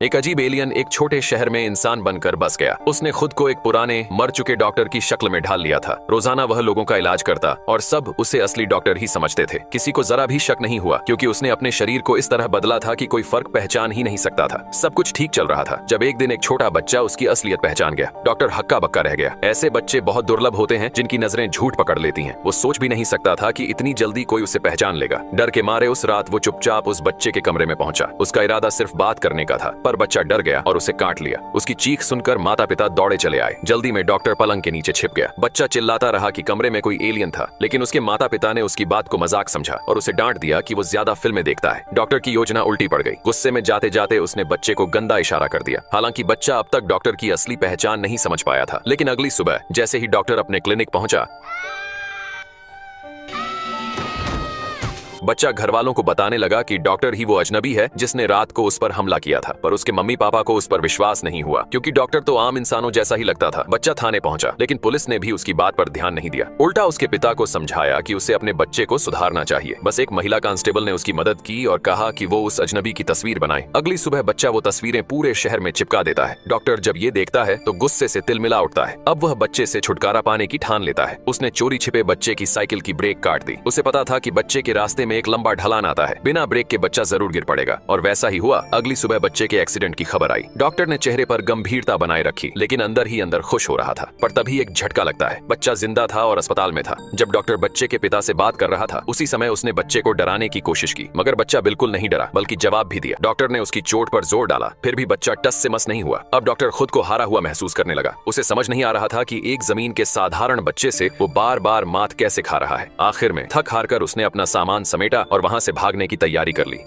एक अजीब एलियन एक छोटे शहर में इंसान बनकर बस गया। उसने खुद को एक पुराने मर चुके डॉक्टर की शक्ल में ढाल लिया था। रोजाना वह लोगों का इलाज करता और सब उसे असली डॉक्टर ही समझते थे। किसी को जरा भी शक नहीं हुआ क्योंकि उसने अपने शरीर को इस तरह बदला था कि कोई फर्क पहचान ही नहीं सकता था। सब कुछ ठीक चल रहा था जब एक दिन एक छोटा बच्चा उसकी असलियत पहचान गया। डॉक्टर हक्का बक्का रह गया। ऐसे बच्चे बहुत दुर्लभ होते हैं जिनकी नजरें झूठ पकड़ लेती हैं। वो सोच भी नहीं सकता था कि इतनी जल्दी कोई उसे पहचान लेगा। डर के मारे उस रात वो चुपचाप उस बच्चे के कमरे में पहुंचा। उसका इरादा सिर्फ बात करने का था, पर बच्चा डर गया और उसे काट लिया। उसकी चीख सुनकर माता पिता दौड़े चले आए। जल्दी में डॉक्टर पलंग के नीचे छिप गया। बच्चा चिल्लाता रहा कि कमरे में कोई एलियन था, लेकिन उसके माता पिता ने उसकी बात को मजाक समझा और उसे डांट दिया कि वो ज्यादा फिल्में देखता है। डॉक्टर की योजना उल्टी पड़ गई। गुस्से में जाते जाते उसने बच्चे को गंदा इशारा कर दिया। हालांकि बच्चा अब तक डॉक्टर की असली पहचान नहीं समझ पाया था, लेकिन अगली सुबह जैसे ही डॉक्टर अपने क्लिनिक पहुंचा, बच्चा घर वालों को बताने लगा कि डॉक्टर ही वो अजनबी है जिसने रात को उस पर हमला किया था। पर उसके मम्मी पापा को उस पर विश्वास नहीं हुआ क्योंकि डॉक्टर तो आम इंसानों जैसा ही लगता था। बच्चा थाने पहुंचा, लेकिन पुलिस ने भी उसकी बात पर ध्यान नहीं दिया। उल्टा उसके पिता को समझाया कि उसे अपने बच्चे को सुधारना चाहिए। बस एक महिला कांस्टेबल ने उसकी मदद की और कहा कि वो उस अजनबी की तस्वीर बनाए। अगली सुबह बच्चा वो तस्वीरें पूरे शहर में चिपका देता है। डॉक्टर जब ये देखता है तो गुस्से से तिलमिला उठता है। अब वह बच्चे से छुटकारा पाने की ठान लेता है। उसने चोरी छिपे बच्चे की साइकिल की ब्रेक काट दी। उसे पता था कि बच्चे के रास्ते में एक लंबा ढलान आता है। बिना ब्रेक के बच्चा जरूर गिर पड़ेगा, और वैसा ही हुआ। अगली सुबह बच्चे के एक्सीडेंट की खबर आई। डॉक्टर ने चेहरे पर गंभीरता बनाए रखी, लेकिन अंदर ही अंदर खुश हो रहा था। पर तभी एक झटका लगता है। बच्चा जिंदा था और अस्पताल में था। जब डॉक्टर बच्चे के पिता से बात कर रहा था, उसी समय उसने बच्चे को डराने की कोशिश की, मगर बच्चा बिल्कुल नहीं डरा, बल्कि जवाब भी दिया। डॉक्टर ने उसकी चोट पर जोर डाला, फिर भी बच्चा टस से मस नहीं हुआ। अब डॉक्टर खुद को हारा हुआ महसूस करने लगा। उसे समझ नहीं आ रहा था कि एक जमीन के साधारण बच्चे से वो बार बार मात कैसे खा रहा है। आखिर में थक हार कर उसने अपना सामान समेटा और वहां से भागने की तैयारी कर ली।